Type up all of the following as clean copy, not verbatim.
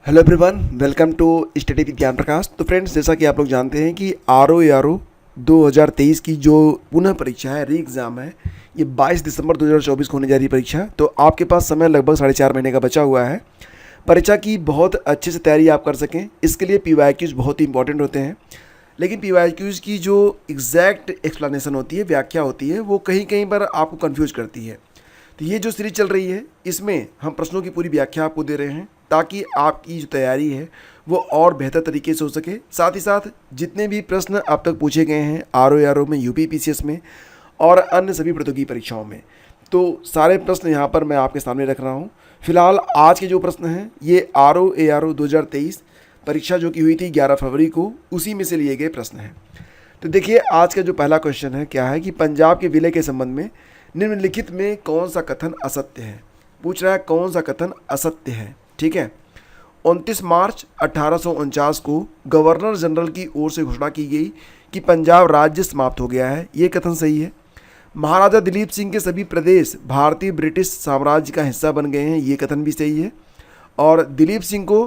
Hello everyone, welcome to study with Gyan Prakash. तो friends, जैसा कि आप लोग जानते हैं कि आर 2023 की जो पुनः परीक्षा है, री एग्ज़ाम है, ये 22 दिसंबर 2024 को होने जा रही है परीक्षा। तो आपके पास समय लगभग 4.5 महीने का बचा हुआ है परीक्षा की बहुत अच्छे से तैयारी आप कर सकें। इसके लिए PYQs बहुत ही इंपॉर्टेंट होते हैं, लेकिन PYQs की जो एग्जैक्ट एक्सप्लेनेशन होती है, व्याख्या होती है, वो कहीं कहीं पर आपको कन्फ्यूज करती है। तो ये जो सीरीज चल रही है, इसमें हम प्रश्नों की पूरी व्याख्या आपको दे रहे हैं ताकि आपकी जो तैयारी है वो और बेहतर तरीके से हो सके। साथ ही साथ जितने भी प्रश्न अब तक पूछे गए हैं RO में, UP PCS में और अन्य सभी प्रतियोगी परीक्षाओं में, तो सारे प्रश्न यहाँ पर मैं आपके सामने रख रहा हूँ। फिलहाल आज के जो प्रश्न हैं ये RO 2023 परीक्षा जो कि हुई थी 11 फरवरी को, उसी में से लिए गए प्रश्न हैं। तो देखिए, आज का जो पहला क्वेश्चन है क्या है कि पंजाब के विलय के संबंध में निम्नलिखित में कौन सा कथन असत्य है। पूछ रहा है कौन सा कथन असत्य है। ठीक है, 29 मार्च 1849 को गवर्नर जनरल की ओर से घोषणा की गई कि पंजाब राज्य समाप्त हो गया है, ये कथन सही है। महाराजा दिलीप सिंह के सभी प्रदेश भारतीय ब्रिटिश साम्राज्य का हिस्सा बन गए हैं, ये कथन भी सही है। और दिलीप सिंह को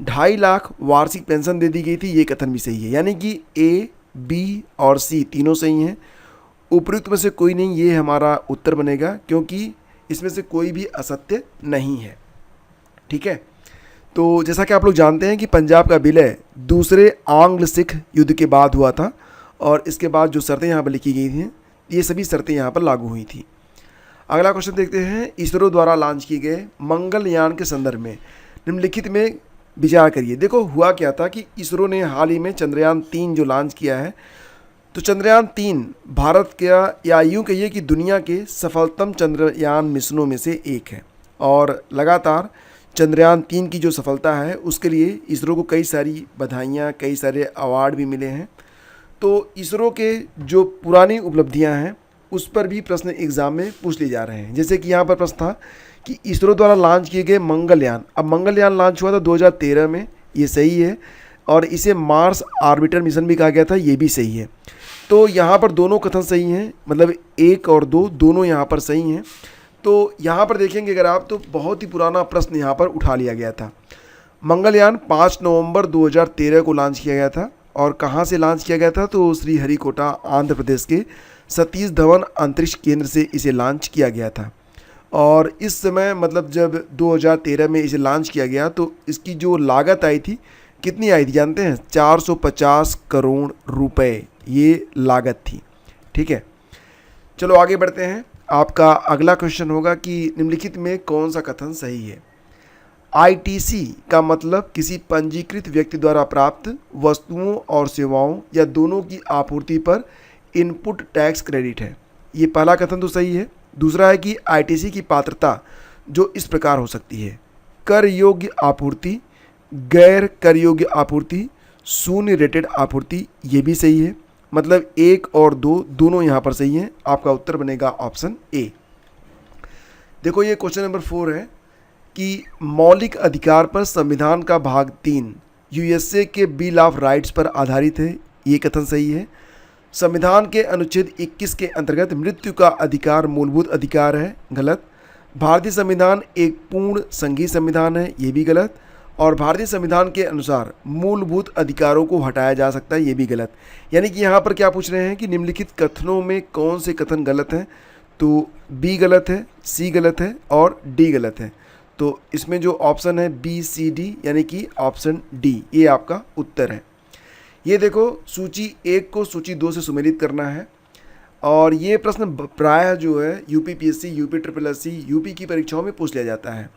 2.5 लाख वार्षिक पेंशन दे दी गई थी, ये कथन भी सही है। यानी कि A, B और C तीनों सही हैं। उपयुक्त में से कोई नहीं, ये हमारा उत्तर बनेगा, क्योंकि इसमें से कोई भी असत्य नहीं है। ठीक है, तो जैसा कि आप लोग जानते हैं कि पंजाब का विलय दूसरे आंग्ल सिख युद्ध के बाद हुआ था, और इसके बाद जो शर्तें यहाँ पर लिखी गई थी, ये सभी शर्तें यहाँ पर लागू हुई थी। अगला क्वेश्चन देखते हैं। इसरो द्वारा लॉन्च किए गए मंगलयान के संदर्भ में निम्नलिखित में विचार करिए। देखो, हुआ क्या था कि इसरो ने हाल ही में चंद्रयान 3 जो लॉन्च किया है, तो चंद्रयान 3 भारत का, या यूँ कहिए कि दुनिया के सफलतम चंद्रयान मिशनों में से एक है। और लगातार चंद्रयान 3 की जो सफलता है उसके लिए इसरो को कई सारी बधाइयाँ, कई सारे अवार्ड भी मिले हैं। तो इसरो के जो पुरानी उपलब्धियाँ हैं उस पर भी प्रश्न एग्जाम में पूछ लिए जा रहे हैं। जैसे कि यहाँ पर प्रश्न था कि इसरो द्वारा लॉन्च किए गए मंगलयान, अब मंगलयान लॉन्च हुआ था 2013 में, ये सही है। और इसे मार्स ऑर्बिटर मिशन भी कहा गया था, ये भी सही है। तो यहाँ पर दोनों कथन सही हैं, मतलब 1 और 2 दोनों यहाँ पर सही हैं। तो यहाँ पर देखेंगे अगर आप, तो बहुत ही पुराना प्रश्न यहाँ पर उठा लिया गया था। मंगलयान 5 नवंबर 2013 को लॉन्च किया गया था, और कहाँ से लॉन्च किया गया था, तो श्रीहरिकोटा आंध्र प्रदेश के सतीश धवन अंतरिक्ष केंद्र से इसे लॉन्च किया गया था। और इस समय, मतलब जब 2013 में इसे लॉन्च किया गया, तो इसकी जो लागत आई थी, कितनी आई थी जानते हैं? 450 करोड़ रुपए ये लागत थी। ठीक है, चलो आगे बढ़ते हैं। आपका अगला क्वेश्चन होगा कि निम्नलिखित में कौन सा कथन सही है। ITC का मतलब किसी पंजीकृत व्यक्ति द्वारा प्राप्त वस्तुओं और सेवाओं या दोनों की आपूर्ति पर इनपुट टैक्स क्रेडिट है, ये पहला कथन तो सही है। दूसरा है कि ITC की पात्रता जो इस प्रकार हो सकती है: कर योग्य आपूर्ति, गैर कर योग्य आपूर्ति, शून्य रेटेड आपूर्ति, ये भी सही है। मतलब 1 और 2 दोनों यहाँ पर सही हैं। आपका उत्तर बनेगा ऑप्शन A। देखो, ये क्वेश्चन नंबर 4 है कि मौलिक अधिकार पर संविधान का भाग 3 USA के बिल ऑफ राइट्स पर आधारित है, ये कथन सही है। संविधान के अनुच्छेद 21 के अंतर्गत मृत्यु का अधिकार मूलभूत अधिकार है, गलत। भारतीय संविधान एक पूर्ण संघीय संविधान है, ये भी गलत। और भारतीय संविधान के अनुसार मूलभूत अधिकारों को हटाया जा सकता है, ये भी गलत। यानी कि यहाँ पर क्या पूछ रहे हैं कि निम्नलिखित कथनों में कौन से कथन गलत हैं, तो B गलत है, C गलत है और D गलत है। तो इसमें जो ऑप्शन है B, C, D, यानी कि ऑप्शन D, ये आपका उत्तर है। ये देखो, सूची 1 को सूची 2 से सुमेलित करना है, और ये प्रश्न प्रायः जो है UP PSC, UP SSSC, UP की परीक्षाओं में पूछ लिया जाता है।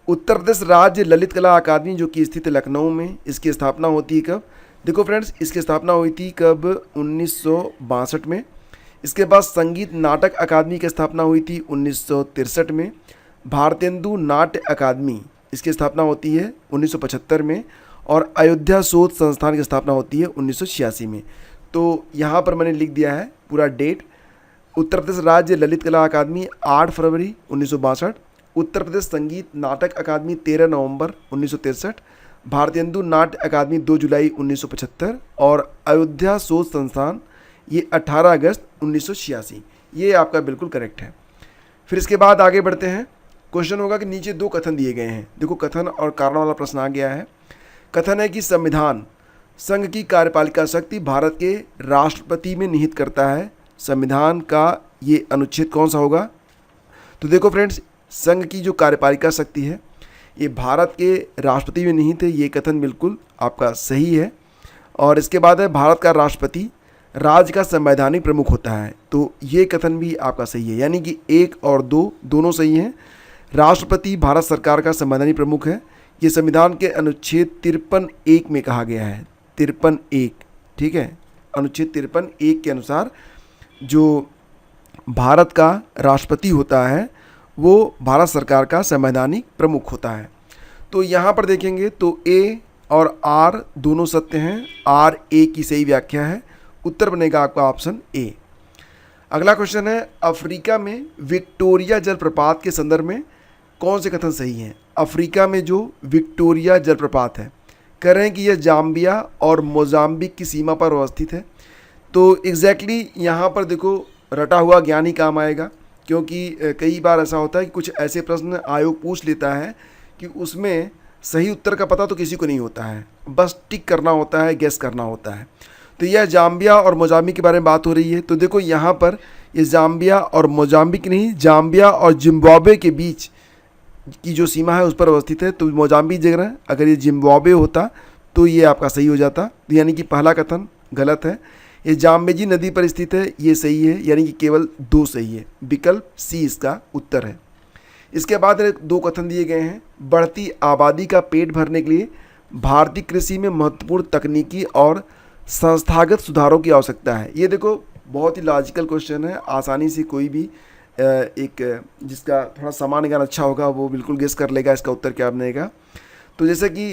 उत्तर प्रदेश राज्य ललित कला अकादमी जो कि स्थित लखनऊ में, इसकी स्थापना होती है कब? देखो फ्रेंड्स, इसकी स्थापना हुई थी कब? 1962 में। इसके बाद संगीत नाटक अकादमी की स्थापना हुई थी 1963 में। भारतेंदु नाट्य अकादमी, इसकी स्थापना होती है 1975 में। और अयोध्या शोध संस्थान की स्थापना होती है 1986 में। तो यहाँ पर मैंने लिख दिया है पूरा डेट। उत्तर प्रदेश राज्य ललित कला अकादमी 8 फरवरी 1962, उत्तर प्रदेश संगीत नाटक अकादमी 13 नवंबर 1963, भारतेंदु नाट्य अकादमी 2 जुलाई 1975 और अयोध्या शोध संस्थान ये 18 अगस्त 1986। ये आपका बिल्कुल करेक्ट है। फिर इसके बाद आगे बढ़ते हैं। क्वेश्चन होगा कि नीचे दो कथन दिए गए हैं। देखो कथन और कारण वाला प्रश्न आ गया है। कथन है कि संविधान संघ की कार्यपालिका शक्ति भारत के राष्ट्रपति में निहित करता है। संविधान का ये अनुच्छेद कौन सा होगा? तो देखो फ्रेंड्स, संघ की जो कार्यपालिका शक्ति है ये भारत के राष्ट्रपति में निहित है। ये कथन बिल्कुल आपका सही है। और इसके बाद है भारत का राष्ट्रपति राज्य का संवैधानिक प्रमुख होता है। तो ये कथन भी आपका सही है, यानी कि 1 और 2 दोनों सही हैं। राष्ट्रपति भारत सरकार का संवैधानिक प्रमुख है। ये संविधान के अनुच्छेद 53(1) में कहा गया है। 53(1), ठीक है। अनुच्छेद 53(1) के अनुसार जो भारत का राष्ट्रपति होता है वो भारत सरकार का संवैधानिक प्रमुख होता है। तो यहाँ पर देखेंगे तो ए और आर दोनों सत्य हैं। आर ए की सही व्याख्या है। उत्तर बनेगा आपका ऑप्शन ए। अगला क्वेश्चन है, अफ्रीका में विक्टोरिया जलप्रपात के संदर्भ में कौन से कथन सही हैं? अफ्रीका में जो विक्टोरिया जलप्रपात है, कह रहे हैं कि यह जाम्बिया और मोजाम्बिक की सीमा पर अवस्थित है। तो एग्जैक्टली यहाँ पर देखो रटा हुआ ज्ञान ही काम आएगा, क्योंकि कई बार ऐसा होता है कि कुछ ऐसे प्रश्न आयोग पूछ लेता है कि उसमें सही उत्तर का पता तो किसी को नहीं होता है, बस टिक करना होता है, गेस करना होता है। तो यह जाम्बिया और मोजाम्बिक के बारे में बात हो रही है। तो देखो यहाँ पर ये जाम्बिया और मोजाम्बिक नहीं, जाम्बिया और जिम्बाब्वे के बीच की जो सीमा है उस पर अवस्थित है। तो मोजाम्बिक जगह अगर ये जिम्बाब्वे होता तो ये आपका सही हो जाता, यानी कि पहला कथन गलत है। ये जाम्बेजी नदी पर स्थित है, ये सही है, यानी कि केवल 2 सही है। विकल्प सी इसका उत्तर है। इसके बाद 2 कथन दिए गए हैं, बढ़ती आबादी का पेट भरने के लिए भारतीय कृषि में महत्वपूर्ण तकनीकी और संस्थागत सुधारों की आवश्यकता है। ये देखो बहुत ही लॉजिकल क्वेश्चन है, आसानी से कोई भी एक जिसका थोड़ा सामान्य ज्ञान अच्छा होगा वो बिल्कुल गेस कर लेगा इसका उत्तर क्या बनेगा। तो जैसे कि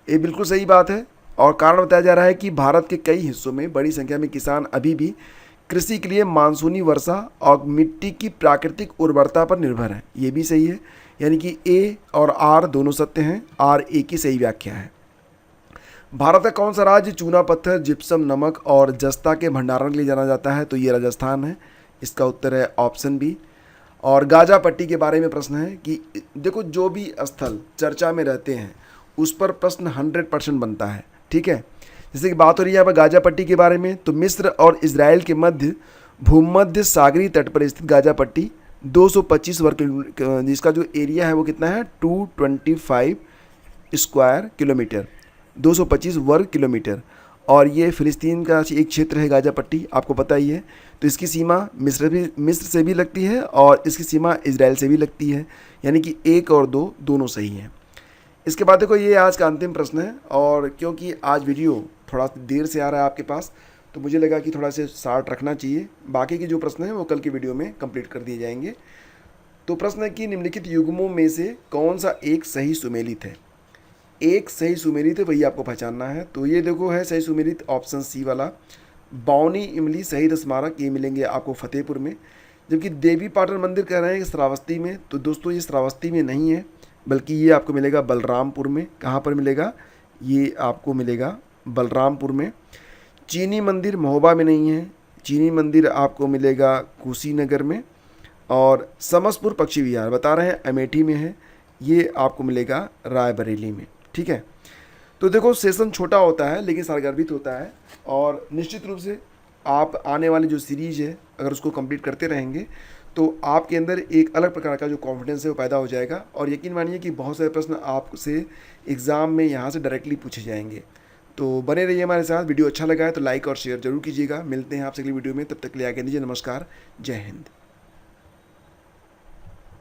ये बिल्कुल सही बात है और कारण बताया जा रहा है कि भारत के कई हिस्सों में बड़ी संख्या में किसान अभी भी कृषि के लिए मानसूनी वर्षा और मिट्टी की प्राकृतिक उर्वरता पर निर्भर है। ये भी सही है, यानी कि ए और आर दोनों सत्य हैं। आर ए की सही व्याख्या है। भारत का कौन सा राज्य चूना पत्थर, जिप्सम, नमक और जस्ता के भंडारण के लिए जाना जाता है? तो ये राजस्थान है। इसका उत्तर है ऑप्शन बी। और गाजा पट्टी के बारे में प्रश्न है कि देखो जो भी स्थल चर्चा में रहते हैं उस पर प्रश्न 100% बनता है, ठीक है। जैसे कि बात हो रही है यहाँ पर गाजा पट्टी के बारे में, तो मिस्र और इजराइल के मध्य भूमध्य सागरीय तट पर स्थित गाजा पट्टी 225 वर्ग, जिसका जो एरिया है वो कितना है 225 स्क्वायर किलोमीटर, 225 वर्ग किलोमीटर। और ये फ़िलिस्तीन का एक क्षेत्र है गाजा पट्टी, आपको पता ही है। तो इसकी सीमा मिस्र से भी लगती है और इसकी सीमा इजराइल से भी लगती है, यानी कि 1 और 2 दोनों सही हैं। इसके बाद देखो ये आज का अंतिम प्रश्न है, और क्योंकि आज वीडियो थोड़ा देर से आ रहा है आपके पास तो मुझे लगा कि थोड़ा से शार्ट रखना चाहिए। बाकी के जो प्रश्न हैं वो कल की वीडियो में कंप्लीट कर दिए जाएंगे। तो प्रश्न है कि निम्नलिखित युग्मों में से कौन सा एक सही सुमेलित है? एक सही सुमेलित है, वही आपको पहचानना है। तो ये देखो है सही सुमेलित ऑप्शन सी वाला, बावनी इमली शहीद स्मारक, ये मिलेंगे आपको फतेहपुर में। जबकि देवी पाटन मंदिर कह रहे हैं कि श्रावस्ती में, तो दोस्तों ये श्रावस्ती में नहीं है, बल्कि ये आपको मिलेगा बलरामपुर में। कहाँ पर मिलेगा? ये आपको मिलेगा बलरामपुर में। चीनी मंदिर महोबा में नहीं है, चीनी मंदिर आपको मिलेगा कुशीनगर में। और समसपुर पक्षी विहार बता रहे हैं अमेठी में है, ये आपको मिलेगा रायबरेली में, ठीक है। तो देखो सेशन छोटा होता है लेकिन सारगर्भित होता है, और निश्चित रूप से आप आने वाली जो सीरीज़ है अगर उसको कंप्लीट करते रहेंगे तो आपके अंदर एक अलग प्रकार का जो कॉन्फिडेंस है वो पैदा हो जाएगा। और यकीन मानिए कि बहुत सारे प्रश्न आपसे एग्ज़ाम में यहाँ से डायरेक्टली पूछे जाएंगे। तो बने रहिए हमारे साथ। वीडियो अच्छा लगा है तो लाइक और शेयर जरूर कीजिएगा। मिलते हैं आपसे अगली वीडियो में, तब तक के लिए आगे दीजिए। नमस्कार, जय हिंद।